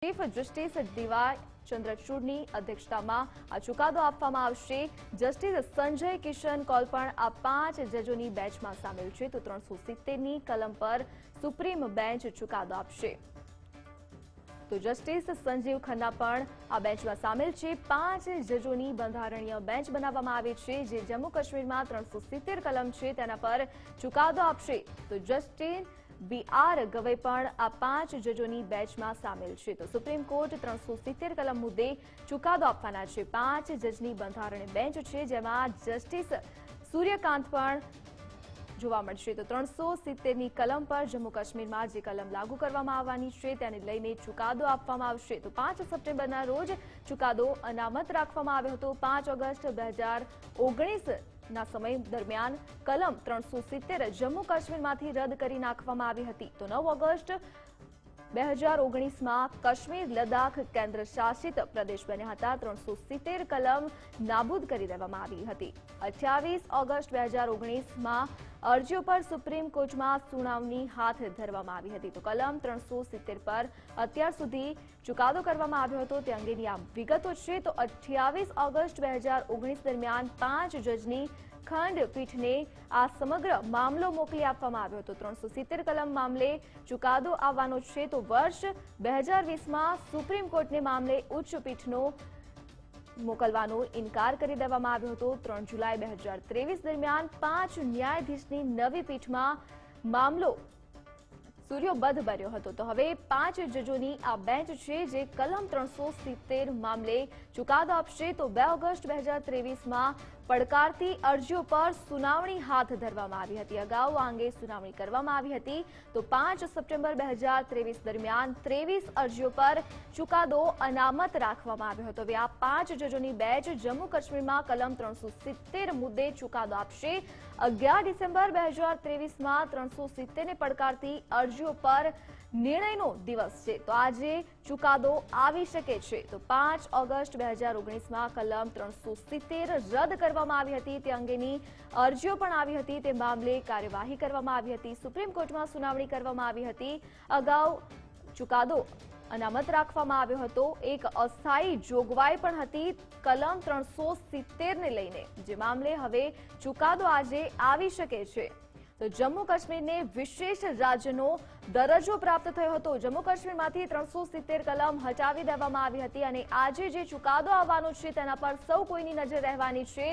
Chief justice D Y ચંદ્રચૂડની અધ્યક્ષતામાં આ ચુકાદો આપવામાં આવશે। જસ્ટિસ સંજય કિશન કૌલ પણ આ 5 જજોની બેન્ચમાં સામેલ છે, તો 370ની કલમ પર સુપ્રીમ બેન્ચ ચુકાદો આપશે। તો જસ્ટિસ સંજીવ ખન્ના પણ આ બેન્ચમાં સામેલ છે। 5 જજોની બંધારણીય બેન્ચ બનાવવામાં આવી છે, જે જમ્મુ કાશ્મીરમાં 370 કલમ છે તેના પર ચુકાદો આપશે। તો જસ્ટિસ BR ગવઈ પણ આ 5 જજોની બેન્ચમાં સામેલ છે। તો સુપ્રીમ કોર્ટ 370 કલમ મુદ્દે ચુકાદો આપવાના છે। 5 જજની બંધારણીય બેન્ચ છે, જેમાં જસ્ટિસ સૂર્યકાંત પણ જોવા મળશે। તો 370ની કલમ પર જમ્મુ કાશ્મીરમાં જે કલમ લાગુ કરવામાં આવવાની છે તેને લઈને ચુકાદો આપવામાં આવશે। તો 5 સપ્ટેમ્બરના રોજ ચુકાદો અનામત રાખવામાં આવ્યો હતો। 5 ઓગસ્ટ 2019ના સમય દરમિયાન કલમ 370 જમ્મુ કાશ્મીરમાંથી રદ કરી નાખવામાં આવી હતી। તો 9 ઓગસ્ટ 2019માં કાશ્મીર લદ્દાખ કેન્દ્ર શાસિત પ્રદેશ બન્યા હતા। 370 કલમ નાબૂદ કરી દેવામાં આવી હતી। 28 ઓગસ્ટ 2019માં અરજીઓ પર સુપ્રીમ કોર્ટમાં સુનાવણી હાથ ધરવામાં આવી હતી। તો કલમ 370 પર અત્યાર સુધી ચુકાદો કરવામાં આવ્યો હતો તે અંગેની આ વિગતો છે। તો 28 ઓગસ્ટ 2019 દરમિયાન 5 જજની ખંડપીઠને આ સમગ્ર મામલો મોકલી આપવામાં આવ્યો હતો। 370 કલમ મામલે ચુકાદો આવવાનો છે। તો વર્ષ 2020માં સુપ્રીમ કોર્ટને મામલે ઉચ્ચ પીઠનો મોકલવાનો ઇનકાર કરી દેવામાં આવ્યો હતો। 3 જુલાઈ 2023 દરમિયાન 5 ન્યાયાધીશની નવી પીઠમાં મામલો સૂર્યોબદ્ધ બન્યો હતો। તો હવે 5 જજોની આ બેન્ચ છે, જે કલમ 370 મામલે ચુકાદો આપશે। તો 2 ઓગસ્ટ 2023માં પડકારતી અરજીઓ પર સુનાવણી હાથ ધરવામાં આવી હતી। અગાઉ આ અંગે સુનાવણી કરવામાં આવી હતી। તો 5 સપ્ટેમ્બર 2023 દરમિયાન 23 અરજીઓ પર ચુકાદો અનામત રાખવામાં આવ્યો હતો। હવે આ 5 જજોની બેન્ચ જમ્મુ કાશ્મીરમાં કલમ 370 મુદ્દે ચુકાદો આપશે। 11 ડિસેમ્બર 2023માં 370ને પડકારતી અરજીઓ પર નિર્ણયનો દિવસ છે, તો આજે ચુકાદો આવી શકે છે। તો 5 ઓગસ્ટ 2019માં કલમ 370 રદ કરવામાં આવી હતી, તે અંગેની અરજીઓ પણ આવી હતી। તે મામલે કાર્યવાહી કરવામાં આવી હતી, સુપ્રીમ કોર્ટમાં સુનાવણી કરવામાં આવી હતી। અગાઉ ચુકાદો અનામત રાખવામાં આવ્યો હતો। એક અસ્થાયી જોગવાઈ પણ હતી કલમ 370ને લઈને, જે મામલે હવે ચુકાદો આજે આવી શકે છે। તો જમ્મુ કાશ્મીરને વિશેષ રાજ્યનો દરજ્જો પ્રાપ્ત થયો હતો। જમ્મુ કાશ્મીરમાંથી 370 કલમ હટાવી દેવામાં આવી હતી અને આજે જે ચુકાદો આવવાનો છે તેના પર સૌ કોઈની નજર રહેવાની છે।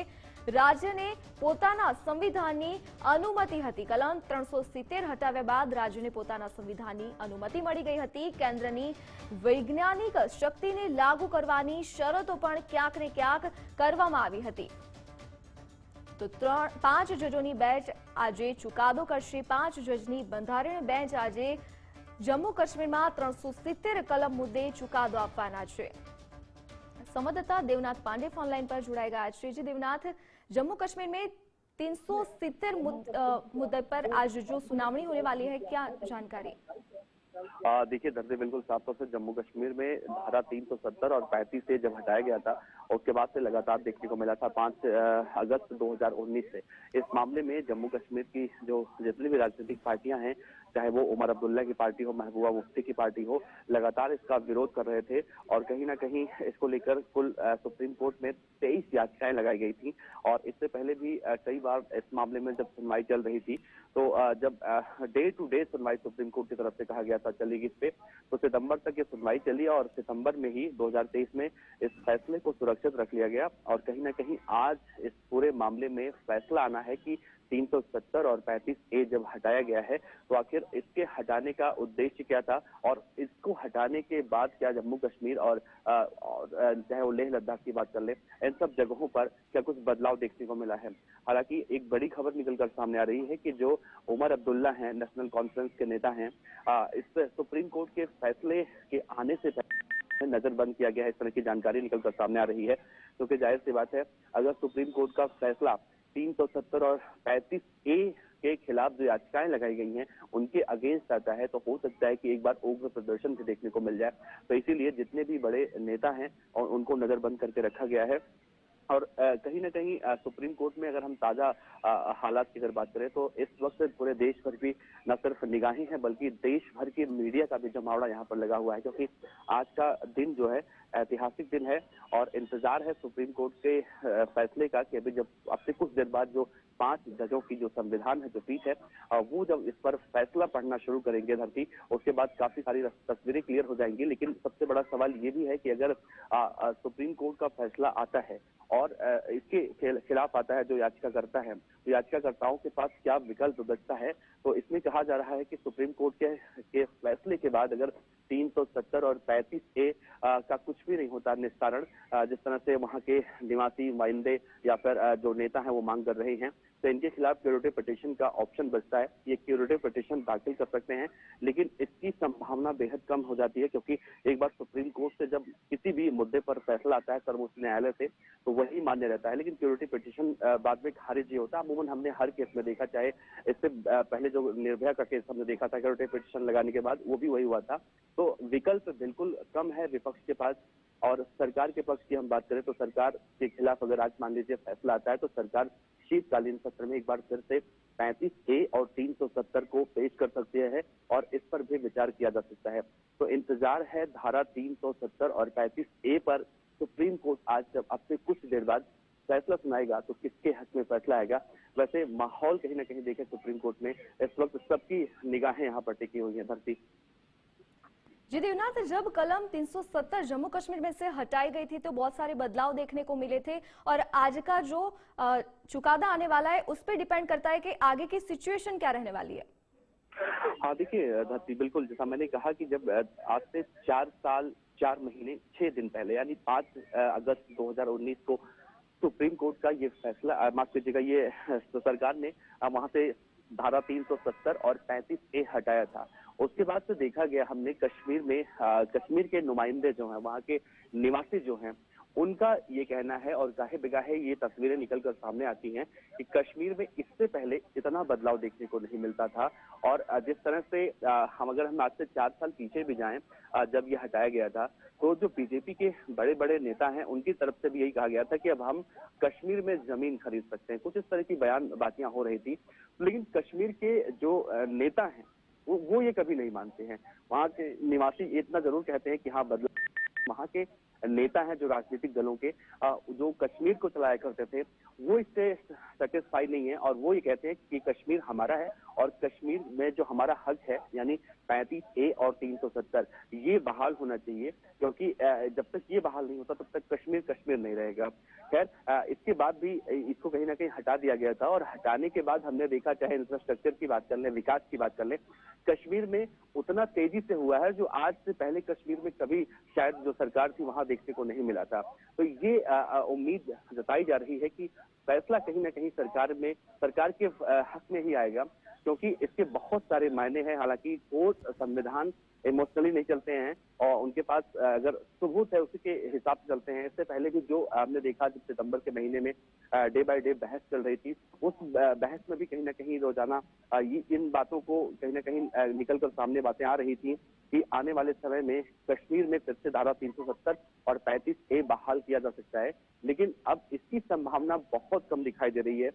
રાજ્યને પોતાના સંવિધાનની અનુમતિ હતી। કલમ 370 હટાવ્યા બાદ રાજ્યને પોતાના સંવિધાનની અનુમતિ મળી ગઈ હતી। કેન્દ્રની વૈજ્ઞાનિક શક્તિને લાગુ કરવાની શરતો પણ ક્યાંક ને ક્યાંક કરવામાં આવી હતી। તો 5 જજોની બેન્ચ આજે ચુકાદો કરશે। 5 જજની બંધારણીય બેન્ચ આજે જમ્મુ કાશ્મીરમાં 370 કલમ મુદ્દે ચુકાદો આપવાના છે। संवाददाता देवनाथ पांडे फोन लाइन पर जुड़ाए गया है। जी देवनाथ, जम्मू कश्मीर में 370 मुद्दे पर आज जो सुनावणी होने वाली है, क्या जानकारी? देखिए दर्जे बिल्कुल साफ तौर से जम्मू कश्मीर में धारा 370 और 35 से जब हटाया गया था, उसके बाद से लगातार देखने को मिला था 5 अगस्त 2019 से इस मामले में जम्मू कश्मीर की जो जितनी भी राजनीतिक पार्टियां हैं, चाहे वो उमर अब्दुल्ला की पार्टी हो, महबूबा मुफ्ती की पार्टी हो, लगातार इसका विरोध कर रहे थे और कहीं ना कहीं इसको लेकर कुल सुप्रीम कोर्ट में 23 याचिकाएं लगाई गई थी। और इससे पहले भी कई बार इस मामले में जब सुनवाई चल रही थी, तो जब डे टू डे सुनवाई सुप्रीम कोर्ट की तरफ से कहा गया था चलेगी इस पे, तो सितंबर तक ये सुनवाई चली और सितंबर में ही 2023 में इस फैसले को सुरक्षित रख लिया गया। और कहीं ना कहीं आज इस पूरे मामले में फैसला आना है कि 370 और 35A जब हटाया गया है, तो आखिर इसके हटाने का उद्देश्य क्या था और इसको हटाने के बाद क्या जम्मू कश्मीर और चाहे वो लेह लद्दाख की बात कर ले, इन सब जगहों पर क्या कुछ बदलाव देखने को मिला है। हालांकि एक बड़ी खबर निकलकर सामने आ रही है कि जो उमर अब्दुल्ला हैं, नेशनल कॉन्फ्रेंस के नेता हैं, इस सुप्रीम कोर्ट के फैसले के आने से पहले नजरबंद किया गया है, इस तरह की जानकारी निकलकर सामने आ रही है। क्योंकि जाहिर सी बात है, अगर सुप्रीम कोर्ट का फैसला 370 और 35A के खिलाफ जो याचिकाएं लगाई गई हैं उनके अगेंस्ट आता है, तो हो सकता है कि एक बार उग्र प्रदर्शन भी देखने को मिल जाए। तो इसीलिए जितने भी बड़े नेता हैं और उनको नजरबंद करके रखा गया है और कहीं ना कहीं सुप्रीम कोर्ट में अगर हम ताजा हालात की अगर बात करें तो इस वक्त पूरे देश भर की न सिर्फ निगाहें हैं बल्कि देश भर की मीडिया का भी जमावड़ा यहाँ पर लगा हुआ है, क्योंकि आज का दिन जो है ऐतिहासिक दिन है और इंतजार है सुप्रीम कोर्ट के फैसले का कि अभी जब अब से कुछ देर बाद जो 5 जजों की जो संविधान है, जो पीठ है, वो जब इस पर फैसला पढ़ना शुरू करेंगे धरती, उसके बाद काफी सारी तस्वीरें क्लियर हो जाएंगी। लेकिन सबसे बड़ा सवाल ये भी है कि अगर सुप्रीम कोर्ट का फैसला आता है और इसके खिलाफ आता है जो याचिकाकर्ता है, तो याचिकाकर्ताओं के पास क्या विकल्प बचता है। तो इसमें कहा जा रहा है कि सुप्रीम कोर्ट के फैसले के बाद अगर 370 और 35A का कुछ भी नहीं होता निस्तारण, जिस तरह से वहां के निवासी नुमाइंदे या फिर जो नेता हैं वो मांग कर रहे हैं, तो इनके खिलाफ क्यूरेटिव पिटीशन का ऑप्शन बचता है। ये क्यूरेटिव पिटीशन दाखिल कर सकते हैं, लेकिन इसकी संभावना बेहद कम हो जाती है, क्योंकि एक बार सुप्रीम कोर्ट से जब किसी भी मुद्दे पर फैसला आता है सर्वोच्च न्यायालय से, तो वही मान्य रहता है। लेकिन क्यूरेटिव पिटीशन बाद में खारिज ही होता है। अमूमन हमने हर केस में देखा, चाहे इससे पहले जो निर्भया का केस हमने देखा था, क्यूरेटिव पिटीशन लगाने के बाद वो भी वही हुआ था। तो विकल्प बिल्कुल कम है विपक्ष के पास। और सरकार के पक्ष की हम बात करें तो सरकार के खिलाफ अगर आज मान लीजिए फैसला आता है, तो सरकार शीतकालीन सत्र में एक बार फिर से 35A और 370 को पेश कर सकती है और इस पर भी विचार किया जा सकता है। तो इंतजार है धारा 370 और 35A पर। सुप्रीम कोर्ट आज जब अब से कुछ देर बाद फैसला सुनाएगा तो किसके हक में फैसला आएगा। वैसे माहौल कहीं ना कहीं देखे सुप्रीम कोर्ट में इस वक्त सबकी निगाहें यहाँ पर टिकी हुई है धरती। जी देवनाथ, जब कलम 370 जम्मू कश्मीर में से हटाई गई थी तो बहुत सारे बदलाव देखने को मिले थे और आज का जो चुकादा आने वाला है उस पर डिपेंड करता है कि आगे की सिचुएशन क्या रहने वाली है। हाँ देखिए धरती, बिल्कुल जैसा मैंने कहा कि जब आज से 4 साल 4 महीने 6 दिन पहले यानी 5 अगस्त 2019 को सुप्रीम कोर्ट का ये फैसला, माफ कीजिएगा, ये सरकार ने वहां से धारा 370 और 35A हटाया था। उसके बाद से देखा गया हमने कश्मीर में कश्मीर के नुमाइंदे जो हैं, वहां के निवासी जो हैं, उनका ये कहना है और गाहे बेगाहे ये तस्वीरें निकलकर सामने आती हैं कि कश्मीर में इससे पहले इतना बदलाव देखने को नहीं मिलता था। और जिस तरह से हम आज से 4 साल पीछे भी जाएं, जब ये हटाया गया था, तो जो बीजेपी के बड़े बड़े नेता हैं उनकी तरफ से भी यही कहा गया था कि अब हम कश्मीर में जमीन खरीद सकते हैं। कुछ इस तरह की बातियां हो रही थी, लेकिन कश्मीर के जो नेता हैं वो ये कभी नहीं मानते हैं। वहाँ के निवासी इतना जरूर कहते हैं कि हाँ बदलाव, वहाँ के नेता हैं जो राजनीतिक दलों के जो कश्मीर को चलाया करते थे, वो इससे सेटिस्फाई नहीं है और वो ये कहते हैं कि कश्मीर हमारा है और कश्मीर में जो हमारा हक है यानी 35A और 370 ये बहाल होना चाहिए, क्योंकि जब तक ये बहाल नहीं होता तब तक कश्मीर कश्मीर नहीं रहेगा। खैर इसके बाद भी इसको कहीं ना कहीं हटा दिया गया था और हटाने के बाद हमने देखा, चाहे इंफ्रास्ट्रक्चर की बात कर लें, विकास की बात कर लें, कश्मीर में उतना तेजी से हुआ है जो आज से पहले कश्मीर में कभी शायद जो सरकार थी वहां देखने को नहीं मिला था। तो ये उम्मीद जताई जा रही है कि फैसला कहीं ना कहीं सरकार के हक में ही आएगा, क्योंकि इसके बहुत सारे मायने हैं। हालांकि कोर्ट संविधान इमोशनली नहीं चलते हैं और उनके पास अगर सबूत है उसी के हिसाब से चलते हैं। इससे पहले भी जो हमने देखा, जब सितंबर के महीने में डे बाय डे बहस चल रही थी, उस बहस में भी कहीं ना कहीं रोजाना इन बातों को कहीं ना कहीं निकलकर सामने बातें आ रही थी कि आने वाले समय में कश्मीर में फिर से धारा 370 और 35A बहाल किया जा सकता है। लेकिन अब इसकी संभावना बहुत कम दिखाई दे रही है।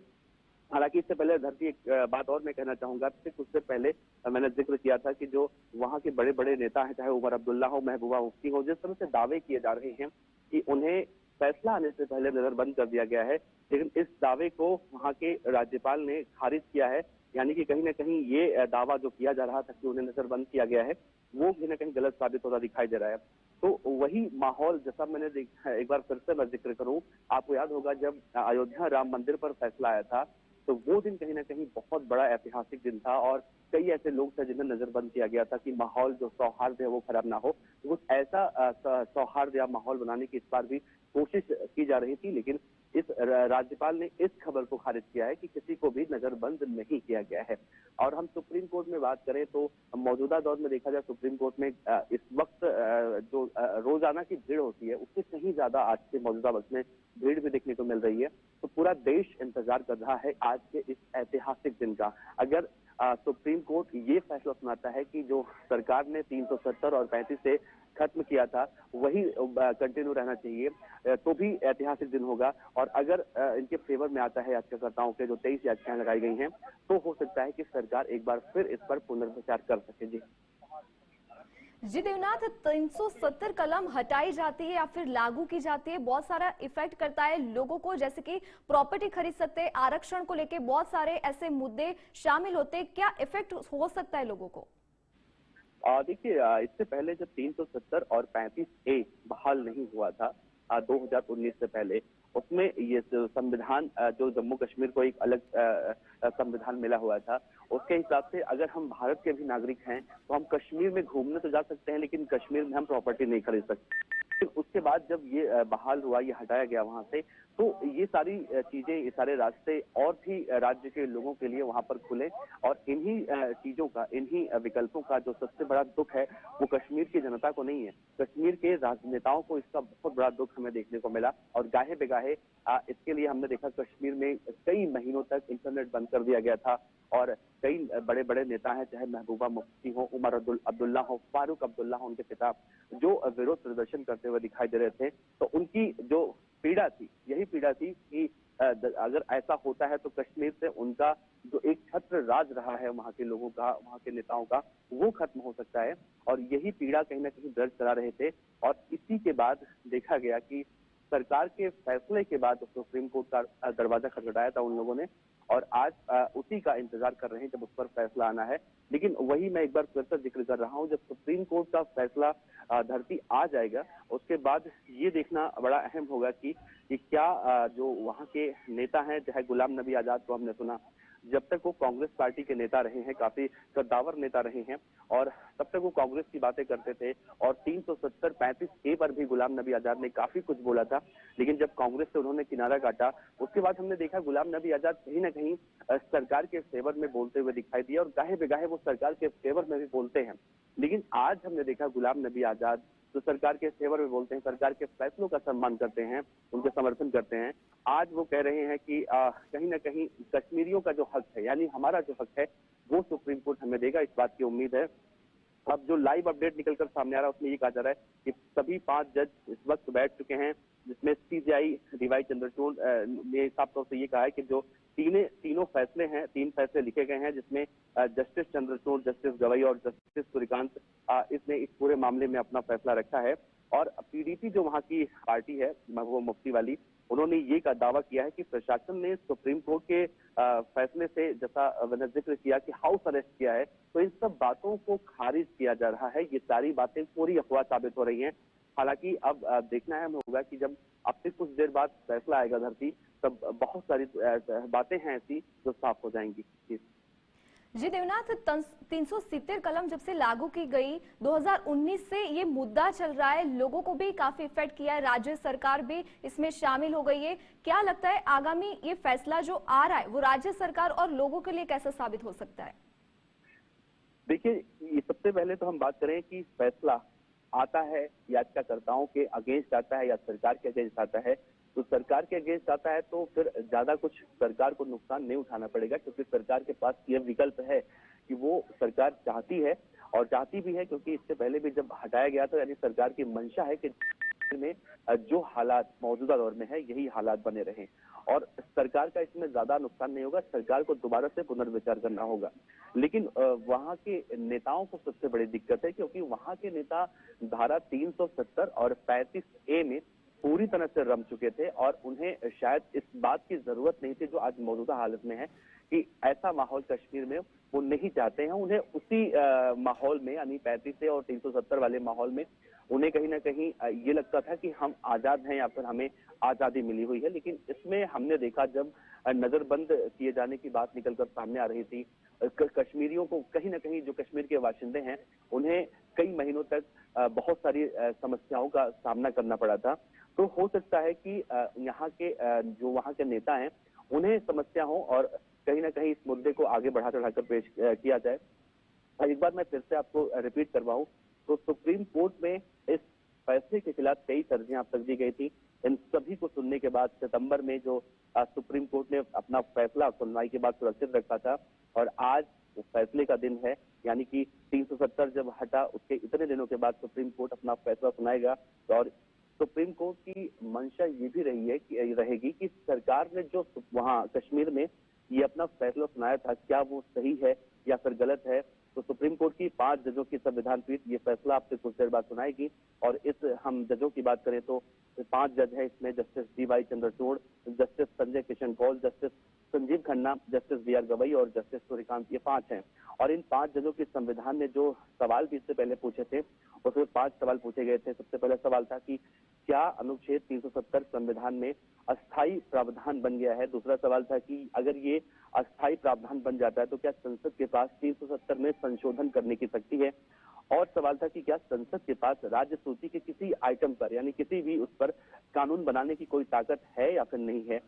हालांकि इससे पहले धरती एक बात और मैं कहना चाहूंगा, कुछ देर पहले मैंने जिक्र किया था कि जो वहां के बड़े बड़े नेता हैं, चाहे उमर अब्दुल्ला हो, महबूबा मुफ्ती हो, जिस तरह से दावे किए जा रहे हैं कि उन्हें फैसला आने से पहले नजरबंद कर दिया गया है, लेकिन इस दावे को वहां के राज्यपाल ने खारिज किया है। यानी कि कहीं ना कहीं ये दावा जो किया जा रहा था कि उन्हें नजरबंद किया गया है, वो कहीं ना कहीं गलत साबित होता दिखाई दे रहा है। तो वही माहौल जैसा मैंने देखा, एक बार फिर से मैं जिक्र करूं, आपको याद होगा जब अयोध्या राम मंदिर पर फैसला आया था, तो वो दिन कहीं ना कहीं बहुत बड़ा ऐतिहासिक दिन था और कई ऐसे लोग थे जिन्हें नजरबंद किया गया था कि माहौल जो सौहार्द है वो खराब ना हो। तो कुछ ऐसा सौहार्द या माहौल बनाने की इस बार भी कोशिश की जा रही थी, लेकिन इस राज्यपाल ने इस खबर को खारिज किया है कि किसी को भी नजरबंद नहीं किया गया है। और हम सुप्रीम कोर्ट में बात करें तो मौजूदा दौर में देखा जाए सुप्रीम कोर्ट में इस वक्त जो रोजाना की भीड़ होती है उससे कहीं ज्यादा आज के मौजूदा वक्त में भीड़ भी देखने को मिल रही है। तो पूरा देश इंतजार कर रहा है आज के इस ऐतिहासिक दिन का। अगर सुप्रीम कोर्ट ये फैसला सुनाता है कि जो सरकार ने 370 और 35 से खत्म किया था वही कंटिन्यू रहना चाहिए, तो भी ऐतिहासिक दिन होगा। और अगर इनके फेवर में आता है याचिकाकर्ताओं के जो 23 याचिकाएं लगाई गई हैं, तो हो सकता है कि सरकार एक बार फिर इस पर पुनर्विचार कर सके। जी देवनाथ, 370 कलम हटाई जाती है या फिर लागू की जाती है, बहुत सारा इफेक्ट करता है लोगों को, जैसे कि प्रॉपर्टी खरीद सकते हैं, आरक्षण को लेके बहुत सारे ऐसे मुद्दे शामिल होते हैं। क्या इफेक्ट हो सकता है लोगों को? देखिए, इससे पहले जब 370 और 35A बहाल नहीं हुआ था 2019 से पहले, उसमें ये संविधान जो जम्मू कश्मीर को एक अलग संविधान मिला हुआ था, उसके हिसाब से अगर हम भारत के भी नागरिक हैं तो हम कश्मीर में घूमने तो जा सकते हैं, लेकिन कश्मीर में हम प्रॉपर्टी नहीं खरीद सकते। फिर उसके बाद जब ये बहाल हुआ, ये हटाया गया वहां से, तो ये सारी चीजें, ये सारे रास्ते और भी राज्य के लोगों के लिए वहां पर खुले। और इन्हीं चीजों का, इन्हीं विकल्पों का जो सबसे बड़ा दुख है वो कश्मीर की जनता को नहीं है, कश्मीर के राजनेताओं को इसका बहुत बड़ा दुख हमें देखने को मिला। और गाहे बेगाहे इसके लिए हमने देखा कश्मीर में कई महीनों तक इंटरनेट बंद कर दिया गया था, और कई बड़े बड़े नेता हैं, चाहे महबूबा मुफ्ती हो, उमर अब्दुल्ला हो, फारूक अब्दुल्ला हो, उनके पिता, जो विरोध प्रदर्शन करते हुए दिखाई दे रहे थे। तो उनकी जो पीड़ा थी, यही पीड़ा थी कि अगर ऐसा होता है तो कश्मीर से उनका जो एक छत्र राज रहा है वहां के लोगों का, वहां के नेताओं का, वो खत्म हो सकता है। और यही पीड़ा कहीं ना कहीं दर्ज करा रहे थे। और इसी के बाद देखा गया कि सरकार के फैसले के बाद सुप्रीम कोर्ट का दरवाजा खटखटाया था उन लोगों ने, और आज उसी का इंतजार कर रहे हैं जब उस पर फैसला आना है। लेकिन वही मैं एक बार फिर से जिक्र कर रहा हूं, जब सुप्रीम कोर्ट का फैसला धरती आ जाएगा, उसके बाद ये देखना बड़ा अहम होगा कि क्या जो वहां के नेता हैं, चाहे गुलाम नबी आजाद को हमने सुना, जब तक वो कांग्रेस पार्टी के नेता रहे हैं, काफी कद्दावर नेता रहे हैं, और तब तक वो कांग्रेस की बातें करते थे, और 370-35A पर भी गुलाम नबी आजाद ने काफी कुछ बोला था। लेकिन जब कांग्रेस से उन्होंने किनारा काटा, उसके बाद हमने देखा गुलाम नबी आजाद कहीं ना कहीं सरकार के फेवर में बोलते हुए दिखाई दिया, और गाहे बेगाहे वो सरकार के फेवर में भी बोलते हैं। लेकिन आज हमने देखा गुलाम नबी आजाद जो सरकार के फेवर में बोलते हैं, सरकार के फैसलों का सम्मान करते हैं, उनके समर्थन करते हैं, आज वो कह रहे हैं कि कहीं ना कहीं कश्मीरियों का जो हक है, यानी हमारा जो हक है, वो सुप्रीम कोर्ट हमें देगा, इस बात की उम्मीद है। अब जो लाइव अपडेट निकलकर सामने आ रहा है उसमें ये कहा जा रहा है कि सभी 5 जज इस वक्त बैठ चुके हैं, जिसमें सीजेआई डीवाई चंद्रचूड़ ने साफ तौर से ये कहा है कि जो तीनों फैसले हैं, 3 फैसले लिखे गए हैं, जिसमें जस्टिस चंद्रचूड़, जस्टिस गवई और जस्टिस सूर्यकांत, इसने इस पूरे मामले में अपना फैसला रखा है। और पीडीपी जो वहां की पार्टी है, महबूबा मुफ्ती वाली, उन्होंने ये का दावा किया है कि प्रशासन ने सुप्रीम कोर्ट के फैसले से, जैसा मैंने जिक्र किया कि हाउस अरेस्ट किया है, तो इन सब बातों को खारिज किया जा रहा है। ये सारी बातें पूरी अफवाह साबित हो रही हैं। हालांकि अब देखना है होगा कि जब अब से कुछ देर बाद फैसला आएगा धरती, तब बहुत सारी बातें हैं ऐसी जो साफ हो जाएंगी। जी देवनाथ, 370 कलम जब से लागू की गई 2019 से ये मुद्दा चल रहा है, लोगों को भी काफी इफेक्ट किया है, राज्य सरकार भी इसमें शामिल हो गई है। क्या लगता है आगामी ये फैसला जो आ रहा है वो राज्य सरकार और लोगों के लिए कैसा साबित हो सकता है? देखिए, ये सबसे पहले तो हम बात करें कि फैसला आता है याचिकाकर्ताओं के अगेंस्ट आता है या सरकार के अगेंस्ट आता है। तो सरकार के अगेंस्ट आता है तो फिर ज्यादा कुछ सरकार को नुकसान नहीं उठाना पड़ेगा, क्योंकि सरकार के पास यह विकल्प है कि वो सरकार चाहती है, और चाहती भी है, क्योंकि इससे पहले भी जब हटाया गया था, यानी सरकार की मंशा है कि में जो हालात मौजूदा दौर में है यही हालात बने रहें, और सरकार का इसमें ज्यादा नुकसान नहीं होगा। सरकार को दोबारा से पुनर्विचार करना होगा। लेकिन वहां के नेताओं को सबसे बड़ी दिक्कत है, क्योंकि वहां के नेता धारा 370 और 35A में पूरी तरह से रम चुके थे, और उन्हें शायद इस बात की जरूरत नहीं थी जो आज मौजूदा हालत में है, कि ऐसा माहौल कश्मीर में वो नहीं चाहते हैं। उन्हें उसी माहौल में, यानी 35 और 370 वाले माहौल में, उन्हें कहीं ना कहीं ये लगता था कि हम आजाद हैं या फिर हमें आजादी मिली हुई है। लेकिन इसमें हमने देखा, जब नजरबंद किए जाने की बात निकलकर सामने आ रही थी, कश्मीरियों को कहीं ना कहीं, जो कश्मीर के बाशिंदे हैं, उन्हें कई महीनों तक बहुत सारी समस्याओं का सामना करना पड़ा था। तो हो सकता है कि यहाँ के जो वहाँ के नेता हैं, उन्हें समस्या हो, और कहीं ना कहीं इस मुद्दे को आगे बढ़ा चढ़ाकर पेश किया जाए। एक बार मैं फिर से आपको रिपीट करवाऊं, तो सुप्रीम कोर्ट में इस फैसले के खिलाफ कई अर्जियां अब तक दी गई थी। इन सभी को सुनने के बाद सितंबर में जो सुप्रीम कोर्ट ने अपना फैसला सुनवाई के बाद सुरक्षित रखा था, और आज वो फैसले का दिन है, यानी कि 370 जब हटा उसके इतने दिनों के बाद सुप्रीम कोर्ट अपना फैसला सुनाएगा। और सुप्रीम कोर्ट की मंशा ये भी रहेगी कि सरकार ने जो वहां कश्मीर में ये अपना फैसला सुनाया था, क्या वो सही है या फिर गलत है। तो सुप्रीम कोर्ट की 5 जजों की संविधान पीठ ये फैसला आपसे कुछ देर बाद सुनाएगी। और इस हम जजों की बात करें तो 5 जज है इसमें, justice D Y. Chandrachud, justice Sanjay Kishan Kaul, justice Sanjiv Khanna, justice B R. Gavai और जस्टिस सूर्यकांत, ये 5 हैं। और इन 5 जजों के संविधान ने जो सवाल भी इससे पहले पूछे थे, उसमें 5 सवाल पूछे गए थे। सबसे पहला सवाल था कि क्या अनुच्छेद 370 संविधान में अस्थायी प्रावधान बन गया है। दूसरा सवाल था कि अगर ये अस्थायी प्रावधान बन जाता है तो क्या संसद के पास 370 में संशोधन करने की शक्ति है। और सवाल था कि क्या संसद के पास राज्य सूची के किसी आइटम पर, यानी किसी भी उस पर कानून बनाने की कोई ताकत है या फिर नहीं है।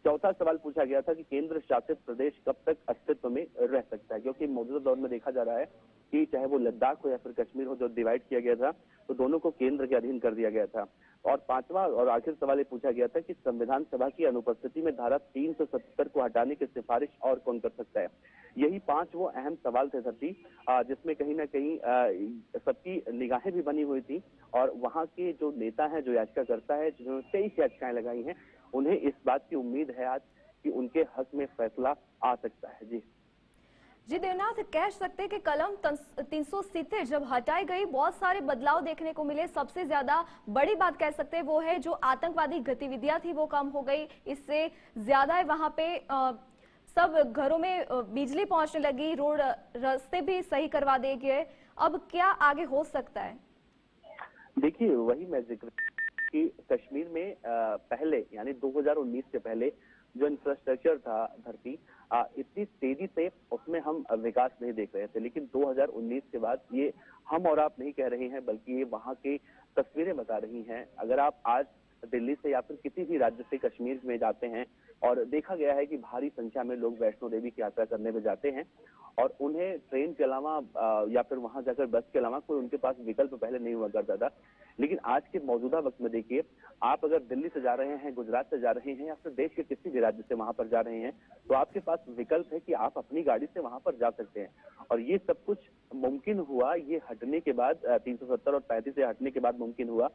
चौथा सवाल पूछा गया था कि केंद्र शासित प्रदेश कब तक अस्तित्व में रह सकता है, क्योंकि मौजूदा दौर में देखा जा रहा है कि चाहे वो लद्दाख हो या फिर कश्मीर हो, जो डिवाइड किया गया था, तो दोनों को केंद्र के अधीन कर दिया गया था। और पांचवा और आखिर सवाल ये पूछा गया था कि संविधान सभा की अनुपस्थिति में धारा 370 को हटाने की सिफारिश और कौन कर सकता है। यही 5 वो अहम सवाल थे धरती, जिसमें कहीं ना कहीं सबकी निगाहें भी बनी हुई थी। और वहां के जो नेता हैं, जो याचिकाकर्ता है, जिन्होंने 23 याचिकाएं लगाई हैं, उन्हें इस बात की उम्मीद है आज कि उनके हक में फैसला आ सकता है। जी देवनाथ, कह सकते हैं कि कलम 370 जब हटाई गई बहुत सारे बदलाव देखने को मिले। सबसे ज्यादा बड़ी बात कह सकते हैं वो है जो आतंकवादी गतिविधियां थी वो कम हो गई। इससे ज्यादा वहां पे सब घरों में बिजली पहुंचने लगी, रोड रास्ते भी सही करवा दिए गए। अब क्या आगे हो सकता है? देखिए, वही मैं जिक्र कि कश्मीर में पहले, यानी 2019 से पहले जो इंफ्रास्ट्रक्चर था धरती, इतनी तेजी से उसमें हम विकास नहीं देख रहे थे। लेकिन 2019 के बाद ये हम और आप नहीं कह रहे हैं, बल्कि ये वहां की तस्वीरें बता रही हैं। अगर आप आज दिल्ली से या फिर किसी भी राज्य से कश्मीर में जाते हैं, और देखा गया है कि भारी संख्या में लोग वैष्णो देवी की यात्रा करने में जाते हैं, और उन्हें ट्रेन के अलावा या फिर वहां जाकर बस के अलावा कोई उनके पास विकल्प पहले नहीं हुआ करता था। लेकिन आज के मौजूदा वक्त में देखिए, आप अगर दिल्ली से जा रहे हैं, गुजरात से जा रहे हैं, या फिर देश के किसी भी राज्य से वहां पर जा रहे हैं, तो आपके पास विकल्प है कि आप अपनी गाड़ी से वहां पर जा सकते हैं। और ये सब कुछ मुमकिन हुआ, ये हटने के बाद, 370 और 35 से हटने के बाद मुमकिन हुआ।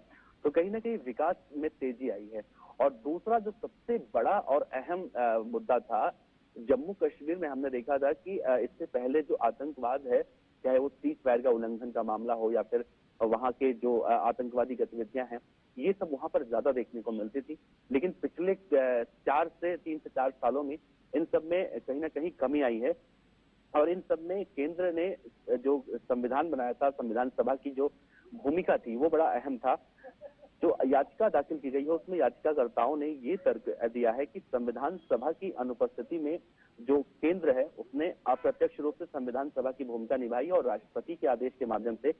तो कहीं ना कहीं विकास में तेजी आई है। और दूसरा जो सबसे बड़ा और अहम मुद्दा था, जम्मू कश्मीर में हमने देखा था कि इससे पहले जो आतंकवाद है, चाहे वो सीज फायर का उल्लंघन का मामला हो या फिर वहां के जो आतंकवादी गतिविधियां हैं, ये सब वहां पर ज्यादा देखने को मिलती थी। लेकिन पिछले 3 से 4 सालों में इन सब में कहीं ना कहीं कमी आई है। और इन सब में केंद्र ने जो संविधान बनाया था, संविधान सभा की जो भूमिका थी, वो बड़ा अहम था। जो याचिका दाखिल की गई है उसमें याचिकाकर्ताओं ने ये तर्क दिया है कि संविधान सभा की अनुपस्थिति में जो केंद्र है उसने अप्रत्यक्ष रूप से संविधान सभा की भूमिका निभाई और राष्ट्रपति के आदेश के माध्यम से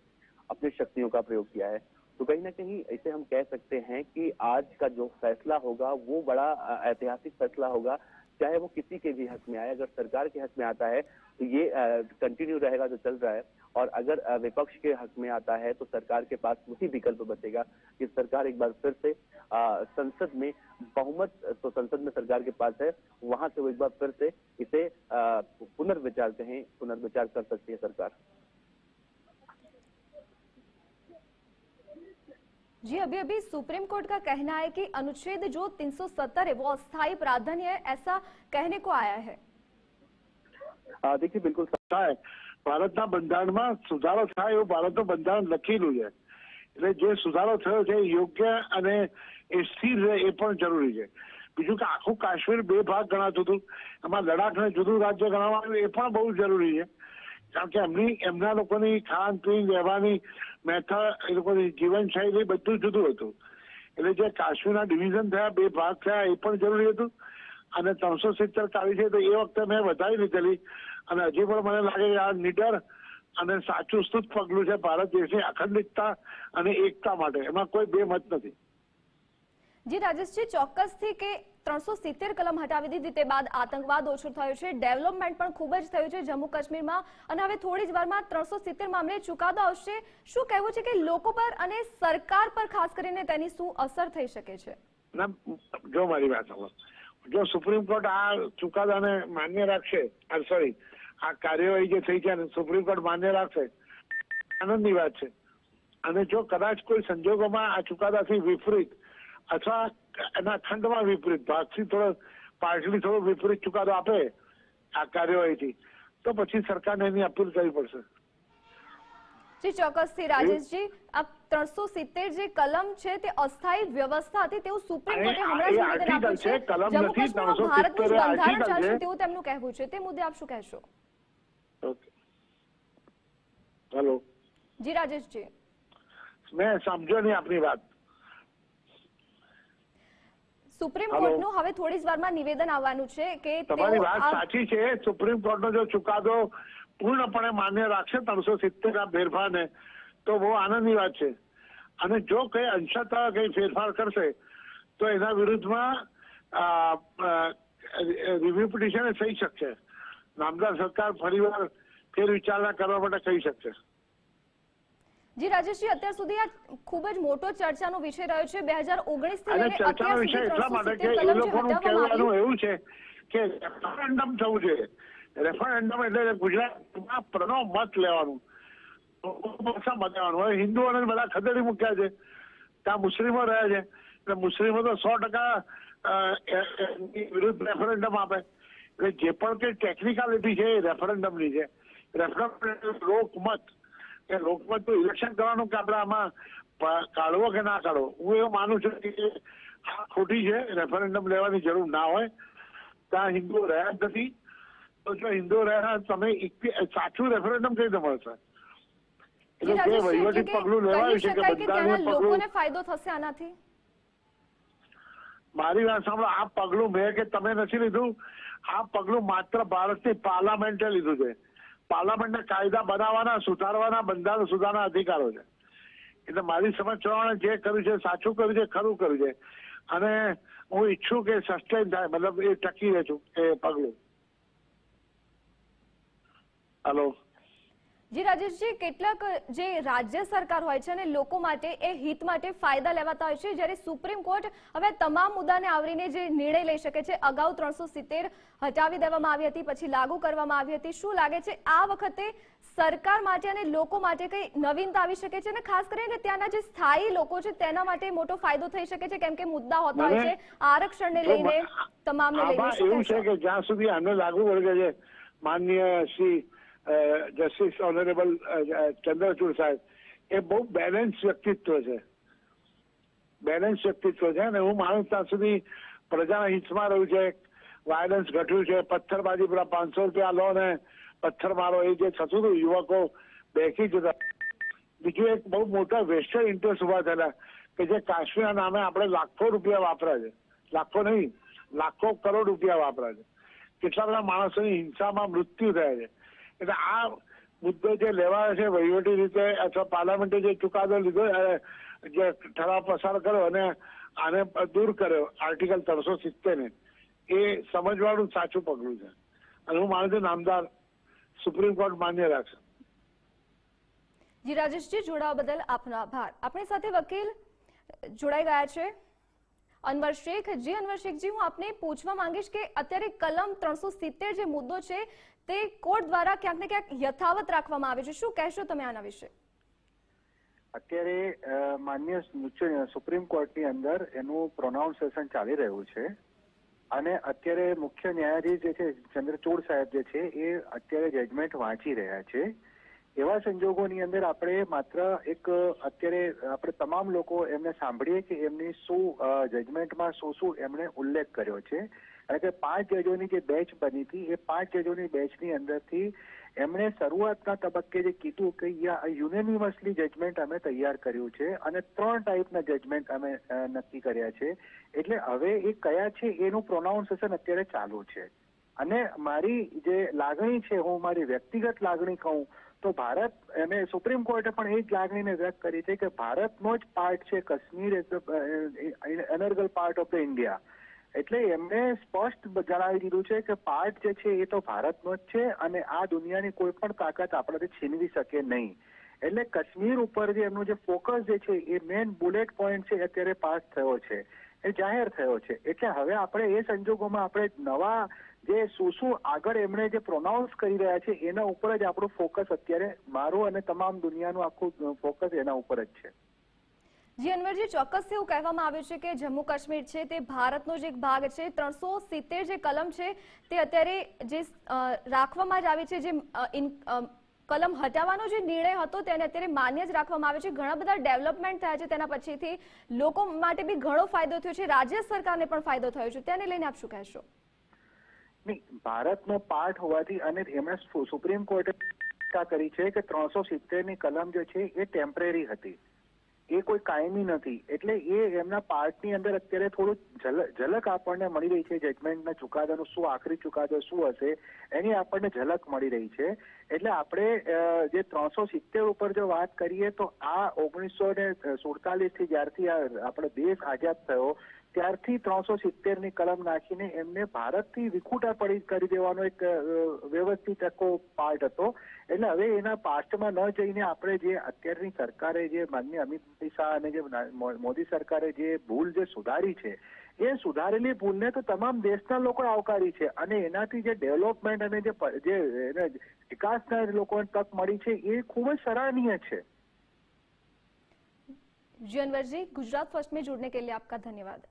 अपनी शक्तियों का प्रयोग किया है। तो कहीं ना कहीं इसे हम कह सकते हैं कि आज का जो फैसला होगा वो बड़ा ऐतिहासिक फैसला होगा, चाहे वो किसी के भी हक में आए। अगर सरकार के हक में आता है तो ये कंटिन्यू रहेगा जो चल रहा है, और अगर विपक्ष के हक में आता है तो सरकार के पास वही विकल्प बचेगा कि सरकार एक बार फिर से संसद में बहुमत, तो संसद में सरकार के पास है, वहां से वो एक बार फिर से इसे पुनर्विचार कर सकती है सरकार। जी, अभी सुप्रीम कोर्ट का कहना है कि अनुच्छेद जो 370 है वो अस्थायी प्रावधान है, ऐसा कहने को आया है। देखिए, बिल्कुल सच्चा है। ભારતના બંધારણમાં સુધારો થાય એવું ભારતનું બંધારણ લખેલું છે, એટલે જે સુધારો થયો છે યોગ્ય અને એ સ્થિર રહે એ પણ જરૂરી છે। બીજું કે આખું કાશ્મીર 2 ભાગ ગણાતું હતું, એમાં લડાખને જુદું રાજ્ય ગણવાનું એ પણ બહુ જરૂરી છે, કારણ કે એમના લોકોની ખાન પીન, રહેવાની મેથડ, એ લોકોની જીવનશૈલી બધું જુદું હતું। એટલે જે કાશ્મીરના ડિવિઝન થયા, 2 ભાગ થયા, એ પણ જરૂરી હતું। અને 370 કાઢી છે તો એ વખતે મેં વધારી લીધેલી, અને હજી પણ મને લાગે કે આ નીડર અને સાચું સ્તુત પગલું છે ભારત દેશની અખંડિતતા અને એકતા માટે, એમાં કોઈ બે મત નથી। જી રાજેશજી, ચોક્કસથી કે 370 કલમ હટાવી દીધી તે બાદ આતંકવાદ ઓછો થયો છે, ડેવલપમેન્ટ પણ ખૂબ જ થયું છે જમ્મુ કાશ્મીરમાં, અને હવે થોડી જ વારમાં 370 મામલે ચુકાદો આવશે. શું કહેવું છે કે લોકો પર અને સરકાર પર ખાસ કરીને તેની શું અસર થઈ શકે છે? જો મારી વાત સાંભળો, જો સુપ્રીમ કોર્ટ આ ચુકાદાને માન્ય રાખશે, સોરી આ કાર્યવાહી જે થઈ છે સુપ્રીમ કોર્ટ માન્ય રાખશે, આનંદની વાત છે. અને જો કદાચ કોઈ સંજોગોમાં આ ચુકાદાથી વિપરીત અથવા એના ખંડમાં વિપરીત ભાગથી પાર્ટલી થોડો વિપરીત ચુકાદો આપે આ કાર્યવાહીથી, તો પછી સરકારને એની અપીલ કરવી પડશે. જી ચોક્કસથી રાજેશજી, આ 370 જે કલમ છે તે અસ્થાયી વ્યવસ્થા હતી તેવું સુપ્રીમ કોર્ટે હમણાં જ નિવેદન આપ્યું છે. જમ્મુ કાશ્મીરમાં ભારતનું બંધારણ ચાલશે તેવું તેમનું કહેવું છે. તે મુદ્દે આપ શું કહેશો? હેલો જી રાજેશજી, મેં સમજો નહીં આપની વાત. સુપ્રીમ કોર્ટનું હવે થોડી જ વારમાં નિવેદન આવવાનું છે કે તમારી વાત સાચી છે. સુપ્રીમ કોર્ટનો જો ચુકાદો પૂર્ણપણે માન્ય રાખશે 370 આ ફેરફારને, તો બહુ આનંદની વાત છે. અને જો કઈ અંશતઃ કઈ ફેરફાર કરશે તો એના વિરુદ્ધમાં રિવ્યુ પિટિશન થઈ શકશે. નામદાર સરકાર ફરીવાર ફેર વિચારણા કરવા માટે કહી શકશે. જી રાજેશજી, અત્યાર સુધી આ ખૂબ જ મોટો ચર્ચાનો વિષય રહ્યો છે. 2019 થી લઈને ચર્ચાનો વિષય એટલા માટે કે એ લોકોનું કહેવાનું એવું છે કે રેફરન્ડમ થવું જોઈએ. રેફરન્ડમ એટલે ગુજરાતમાં પ્રનો મત લેવાનું, મત લેવાનું. હવે હિન્દુઓને બધા ખદેડી મૂક્યા છે, ત્યાં મુસ્લિમો રહ્યા છે, એટલે મુસ્લિમો તો 100% વિરુદ્ધ રેફરન્ડમ આપે. એટલે જે પણ કઈ ટેકનિકાલિટી છે એ રેફરન્ડમની છે. રેફરન્ડમ લોકમત, કે લોકમત તો ઇલેક્શન કરવાનું કે આપણે આમાં કાઢવો કે ના કાઢવો. હું એવું માનું છું કે આ ખોટી છે, રેફરન્ડમ લેવાની જરૂર ના હોય. ત્યાં હિન્દુઓ રહ્યા જ નથી, તો જો હિન્દુઓ રહ્યા તમે સાચું રેફરન્ડમ કઈ રીતે મળશે? એટલે જે વહીવટી પગલું લેવાયું છે કે બંધારણીય પગલું, ફાયદો થશે આનાથી? મારી વાત સાંભળો, આ પગલું મેં કે તમે નથી લીધું. આ પગલું માત્ર ભારતની પાર્લામેન્ટે લીધું છે. પાર્લામેન્ટના કાયદા બનાવવાના, સુધારવાના, બંધારણ સુધારવાના અધિકારો છે. એટલે મારી સમજ પ્રમાણે જે કર્યું છે સાચું કર્યું છે, ખરું કર્યું છે. અને હું ઈચ્છું કે સસ્ટેન થાય, મતલબ એ ટકી રહે છું એ પગલું. હેલો જી રાજેશજી, કેટલાક જે રાજ્ય સરકાર હોય છે અને લોકો માટે એ હિત માટે ફાયદા લેવાતા હોય છે, જ્યારે સુપ્રીમ કોર્ટ હવે તમામ મુદ્દાને આવરીને જે નિર્ણય લઈ શકે છે. અગાઉ 370 હટાવી દેવામાં આવી હતી, પછી લાગુ કરવામાં આવી હતી. શું લાગે છે આ વખતે સરકાર માટે અને લોકો માટે કઈ નવીનતા આવી શકે છે? અને ખાસ કરીને ત્યાંના જે સ્થાયી લોકો છે તેના માટે મોટો ફાયદો થઈ શકે છે, કેમ કે મુદ્દા હોતા હોય છે આરક્ષણને લઈને, તમામને લઈને. એવું છે કે જ્યાં સુધી આને લાગુ પડે છે, માનનીય શ્રી જસ્ટિસ ઓનરેબલ ચંદ્રચૂડ સાહેબ એ બહુ બેલેન્સ વ્યક્તિત્વ છે. બેલેન્સ વ્યક્તિત્વ છે અને હું માનું ત્યાં સુધી પ્રજાના હિતમાં રહ્યું છે. વાયલન્સ ઘટ્યું છે. પથ્થરબાજી પેલા 500 રૂપિયા લો ને પથ્થર મારો એ જે થતું હતું, યુવકો બેસી જતા. બીજું એક બહુ મોટા વેસ્ટર્ન ઇન્ટરેસ્ટ ઉભા થયેલા કે જે કાશ્મીરના નામે આપણે લાખો રૂપિયા વાપરા છે. લાખો નહીં, લાખો કરોડ રૂપિયા વાપરા છે. કેટલા બધા માણસોની હિંસામાં મૃત્યુ થયા છે. એટલે આ મુદ્દો જે લેવાયો છે વહીવટી રીતે અથવા પાર્લામેન્ટે જે ચુકાદો લીધો, જે ઠરાવ પસાર કર્યો અને આને દૂર કર્યો આર્ટિકલ 370 ને, એ સમજવાનું સાચું પગલું છે. અને હું માનું છું નામદાર સુપ્રીમ કોર્ટ માન્ય રાખશે. જી રાજેશજી, જોડાવા બદલ આપનો આભાર. આપણી સાથે વકીલ જોડાઈ ગયા છે અનવર શેખ. જી અનવર શેખજી, હું આપને પૂછવા માંગીશ કે અત્યારે કલમ 370 જે મુદ્દો છે તે કોર્ટ દ્વારા ક્યાંક ને ક્યાંક યથાવત રાખવામાં આવે છે. શું કહેશો તમે આના વિશે? અત્યારે માન્ય સુપ્રીમ કોર્ટની અંદર એનું પ્રોનાઉન્સિએશન ચાલી રહ્યું છે અને અત્યારે મુખ્ય ન્યાયાધીશ જે છે ચંદ્રચૂડ સાહેબ જે છે એ અત્યારે જજમેન્ટ વાંચી રહ્યા છે. એવા સંજોગોની અંદર આપણે માત્ર એક અત્યારે આપણે તમામ લોકો એમને સાંભળીએ કે એમની શું જજમેન્ટમાં શું એમણે ઉલ્લેખ કર્યો છે. અને કે 5 જજોની જે બેચ બની હતી એ 5 જજોની બેચની અંદરથી એમણે શરૂઆતના તબક્કે જે કીધું કે યુનેનિમસલી જજમેન્ટ અમે તૈયાર કર્યું છે અને 3 ટાઈપના જજમેન્ટ અમે નક્કી કર્યા છે. એટલે હવે એ કયા છે એનું પ્રોનાઉન્સિએશન અત્યારે ચાલુ છે. અને મારી જે લાગણી છે, હું મારી વ્યક્તિગત લાગણી કહું તો ભારત અને સુપ્રીમ કોર્ટે પણ એ જ લાગણીને વ્યક્ત કરી છે કે ભારતનો જ પાર્ટ છે Kashmir integral part of the India. એટલે એમને સ્પષ્ટ જણાવી દીધું છે કે પાર્ટ જે છે એ તો ભારતનો જ છે અને આ દુનિયાની કોઈ પણ તાકાત આપણાથી છીનવી શકે નહીં. એટલે કાશ્મીર ઉપર જે એમનું જે ફોકસ જે છે એ મેઇન બુલેટ પોઈન્ટ છે અત્યારે પાસ થયો છે, એ જાહેર થયો છે. એટલે હવે આપણે એ સંજોગોમાં આપણે નવા જે શું આગળ એમણે જે પ્રોનાઉન્સ કરી રહ્યા છે એના ઉપર જ આપણું ફોકસ અત્યારે મારું અને તમામ દુનિયાનું આખું ફોકસ એના ઉપર જ છે. જી અનવરજી, ચોક્કસ એવું કહેવામાં આવ્યું છે કે જમ્મુ કાશ્મીર છે તે ભારતનો જ એક ભાગ છે. 370 જે કલમ છે તે અત્યારે જે રાખવામાં જ આવી છે, જે કલમ હટાવવાનો જે નિર્ણય હતો તેને અત્યારે માન્ય જ રાખવામાં આવે છે. ઘણા બધા ડેવલપમેન્ટ થયા છે તેના પછીથી લોકો માટે બી ઘણો ફાયદો થયો છે, રાજ્ય સરકારને પણ ફાયદો થયો છે. તેને લઈને આપ શું કહેશો? નહીં, ભારતનો પાર્ટ હોવાથી અને એમણે સુપ્રીમ કોર્ટે ટીકા કરી છે કે 370ની કલમ જે છે એ ટેમ્પરરી હતી, એ કોઈ કાયમી નથી. એટલે એ એમના પાર્ટની અંદર અત્યારે થોડું ઝલક આપણને મળી રહી છે. જજમેન્ટના ચુકાદાનું શું આખરી ચુકાદો શું હશે એની આપણને ઝલક મળી રહી છે. એટલે આપણે જે 370 ઉપર જો વાત કરીએ તો આ 1947થી જ્યારથી આપણો દેશ આઝાદ થયો ત્યારથી 370ની કલમ નાખીને એમને ભારતથી વિખૂટા કરી દેવાનો એક વ્યવસ્થિત આખો પાર્ટ હતો. એટલે હવે એના પાસ્ટમાં ન જઈને આપણે જે અત્યારની સરકારે જે માનનીય અમિત શાહ અને જે મોદી સરકારે જે ભૂલ જે સુધારી છે એ સુધારેલી ભૂલને તો તમામ દેશના લોકો આવકારી છે અને એનાથી જે ડેવલપમેન્ટ અને જે વિકાસના લોકોને તક મળી છે એ ખૂબ જ સરાહનીય છે. जी अनवर जी, गुजरात फर्स्ट में जुड़ने के लिए आपका धन्यवाद.